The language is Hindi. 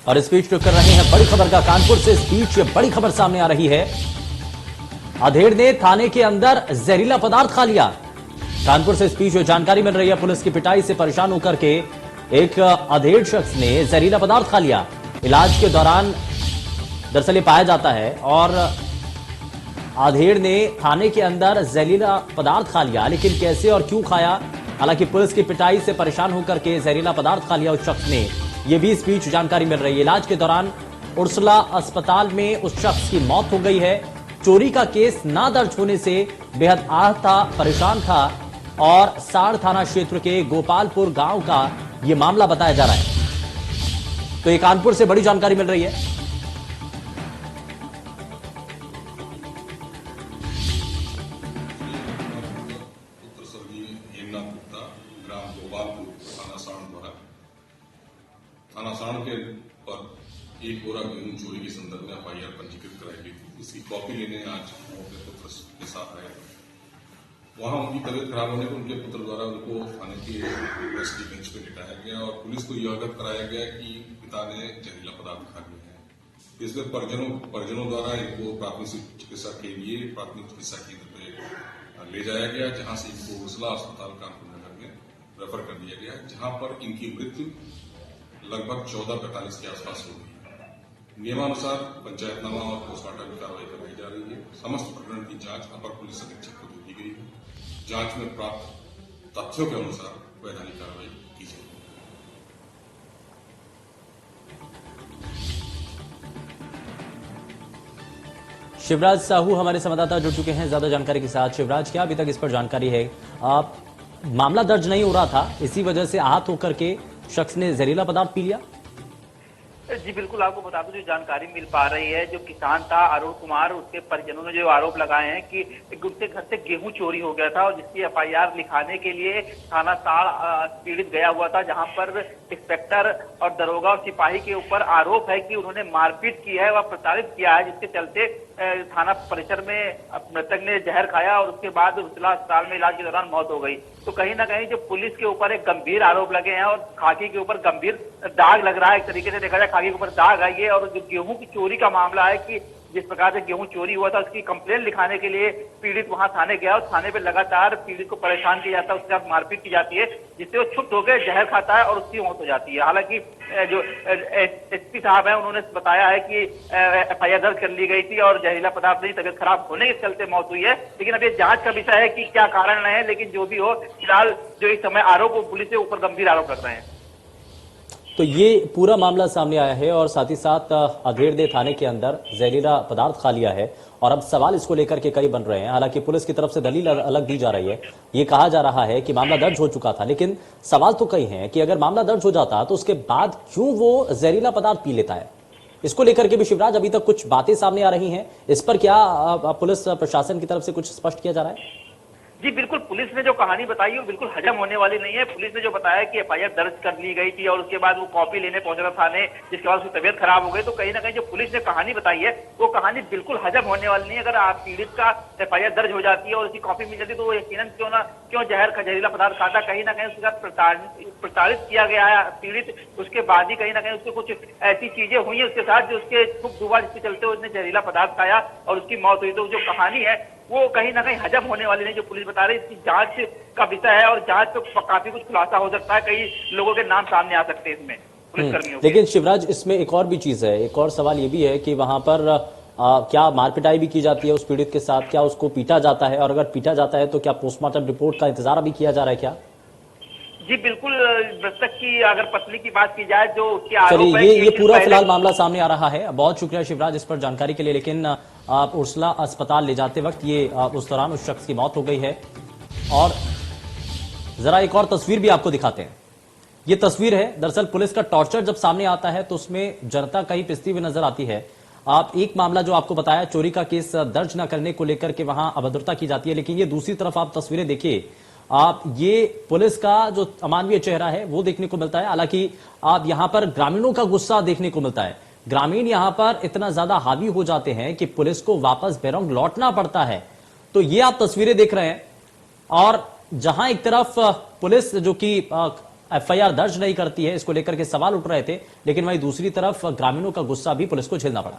और स्पीच कर रहे हैं बड़ी खबर का कानपुर से स्पीच। बड़ी खबर सामने आ रही है, अधेड़ ने थाने के अंदर जहरीला पदार्थ खा लिया। कानपुर से स्पीच जानकारी मिल रही है, पुलिस की पिटाई से परेशान होकर के एक अधेड़ शख्स ने जहरीला पदार्थ खा लिया। इलाज के दौरान दरअसल ये पाया जाता है और अधेड़ ने थाने के अंदर जहरीला पदार्थ खा लिया, लेकिन कैसे और क्यों खाया, हालांकि पुलिस की पिटाई से परेशान होकर के जहरीला पदार्थ खा लिया उस शख्स ने, यह भी स्पीच जानकारी मिल रही है। इलाज के दौरान उर्सला अस्पताल में उस शख्स की मौत हो गई है। चोरी का केस ना दर्ज होने से बेहद आहत था, परेशान था और साड़ थाना क्षेत्र के गोपालपुर गांव का यह मामला बताया जा रहा है। तो ये कानपुर से बड़ी जानकारी मिल रही है। ग्राम गोपालपुर थाना साण के पर एक बोरा गेहूं चोरी के संदर्भ में एफआईआर पंजीकृत कराई गई थी। इसकी कॉपी लेने आज अपने पुत्र के साथ आए। वहां उनकी तबीयत खराब होने पर उनके पुत्र द्वारा उनको थाने के एसडी बेंच पर लिटाया गया और पुलिस को यह अवगत कराया गया कि पिता ने जहरीला पदार्थ खा लिया है। इसमें परिजनों द्वारा इनको प्राथमिक चिकित्सा के लिए प्राथमिक चिकित्सा केंद्र पे ले जाया गया, जहां से इनको उर्सला अस्पताल कानपुर नगर में रेफर कर दिया गया, जहां पर इनकी मृत्यु लगभग 14:45 के आसपास हो गई। नियमानुसार पंचायतनामा और पोस्टमार्टम की कार्रवाई कराई जा रही है। समस्त प्रकरण की जांच अपर पुलिस अधीक्षक को दी गई है। जांच में प्राप्त तथ्यों के अनुसार वैधानिक कार्रवाई की जाएगी। शिवराज साहू हमारे संवाददाता जुड़ चुके हैं ज्यादा जानकारी के साथ। शिवराज, क्या अभी तक इस पर जानकारी है? मामला दर्ज नहीं हो रहा था, इसी वजह से आहत होकर के शख्स ने जहरीला पदार्थ पी लिया? जी बिल्कुल, आपको बता दूं, जो जानकारी मिल पा रही है, जो किसान था अरुण कुमार, उसके परिजनों ने जो आरोप लगाए हैं कि उनके घर से गेहूं चोरी हो गया था और जिसकी एफआईआर लिखाने के लिए थाना साड़ पीड़ित गया हुआ था, जहां पर इंस्पेक्टर और दरोगा और सिपाही के ऊपर आरोप है कि उन्होंने मारपीट की है व प्रताड़ित किया है, जिसके चलते थाना परिसर में मृतक ने जहर खाया और उसके बाद उर्सला अस्पताल में इलाज के दौरान मौत हो गई। तो कहीं ना कहीं जो पुलिस के ऊपर एक गंभीर आरोप लगे हैं और खाकी के ऊपर गंभीर दाग लग रहा है। एक तरीके से देखा जाए खाकी के ऊपर दाग आई है और जो गेहूं की चोरी का मामला है कि जिस प्रकार से गेहूं चोरी हुआ था, उसकी कंप्लेंट लिखाने के लिए पीड़ित वहां थाने गया और थाने पे लगातार पीड़ित को परेशान किया जाता है, उसके साथ मारपीट की जाती है, जिससे वो क्षुब्ध होकर जहर खाता है और उसकी मौत हो जाती है। हालांकि जो एसपी साहब है, उन्होंने बताया है कि एफआईआर दर्ज कर ली गई थी और जहरीला पदार्थ से तबियत खराब होने के चलते मौत हुई है, लेकिन अब ये जांच का विषय है कि क्या कारण है। लेकिन जो भी हो, फिलहाल जो इस समय आरोप पुलिस के ऊपर गंभीर आरोप लग रहे हैं। तो ये पूरा मामला सामने आया है और साथ ही साथ अधेड़ थाने के अंदर जहरीला पदार्थ खा लिया है और अब सवाल इसको लेकर के कई बन रहे हैं। हालांकि पुलिस की तरफ से दलील अलग दी जा रही है, ये कहा जा रहा है कि मामला दर्ज हो चुका था, लेकिन सवाल तो कई हैं कि अगर मामला दर्ज हो जाता तो उसके बाद क्यों वो जहरीला पदार्थ पी लेता है। इसको लेकर के भी शिवराज अभी तक कुछ बातें सामने आ रही हैं, इस पर क्या पुलिस प्रशासन की तरफ से कुछ स्पष्ट किया जा रहा है? जी बिल्कुल, पुलिस ने जो कहानी बताई है वो बिल्कुल हजम होने वाली नहीं है। पुलिस ने जो बताया कि एफआईआर दर्ज कर ली गई थी और उसके बाद वो कॉपी लेने पहुंचा था थाने, जिसके बाद उसकी तबियत खराब हो गई। तो कहीं ना कहीं जो पुलिस ने कहानी बताई है वो कहानी बिल्कुल हजम होने वाली नहीं है। अगर आप पीड़ित का एफआईआर दर्ज हो जाती है और उसकी कॉपी मिल जाती है तो वो यकीनन क्यों जहरीला पदार्थ खाता, कहीं ना कहीं उसके साथ प्रताड़ित किया गया है पीड़ित। उसके बाद ही कहीं ना कहीं उसके कुछ ऐसी चीजें हुई है उसके साथ जो उसके क्षुब्ध हुआ, जिसके चलते उसने जहरीला पदार्थ खाया और उसकी मौत हुई। तो जो कहानी है वो कहीं ना कहीं हजम होने वाली नहीं, जो पुलिस बता रही है। इसकी जांच का विषय है और जांच पे काफी कुछ खुलासा हो सकता है, कई लोगों के नाम सामने आ सकते हैं इसमें पुलिसकर्मियों। लेकिन शिवराज, इसमें एक और भी चीज है, एक और सवाल ये भी है कि वहां पर क्या मारपिटाई भी की जाती है उस पीड़ित के साथ? क्या उसको पीटा जाता है? और अगर पीटा जाता है तो क्या पोस्टमार्टम रिपोर्ट का इंतजार अभी किया जा रहा है क्या? जी बिल्कुल, मृतक की अगर पत्नी की बात की जाए जो उसके आरोप है, ये पूरा फिलहाल मामला सामने आ रहा है। बहुत शुक्रिया शिवराज इस पर जानकारी के लिए। लेकिन उर्सला अस्पताल ले जाते वक्त ये उस दौरान उस शख्स की मौत हो गई है। और जरा एक और तस्वीर भी आपको दिखाते हैं। ये तस्वीर है, दरअसल पुलिस का टॉर्चर जब सामने आता है तो उसमें जनता कहीं पिसती हुई नजर आती है। आप एक मामला जो आपको बताया, चोरी का केस दर्ज न करने को लेकर के वहां अभद्रता की जाती है, लेकिन ये दूसरी तरफ आप तस्वीरें देखिए, आप ये पुलिस का जो अमानवीय चेहरा है वो देखने को मिलता है। हालांकि आप यहां पर ग्रामीणों का गुस्सा देखने को मिलता है। ग्रामीण यहां पर इतना ज्यादा हावी हो जाते हैं कि पुलिस को वापस बैरंग लौटना पड़ता है। तो ये आप तस्वीरें देख रहे हैं और जहां एक तरफ पुलिस जो कि एफआईआर दर्ज नहीं करती है, इसको लेकर के सवाल उठ रहे थे। लेकिन वहीं दूसरी तरफ ग्रामीणों का गुस्सा भी पुलिस को झेलना पड़ा।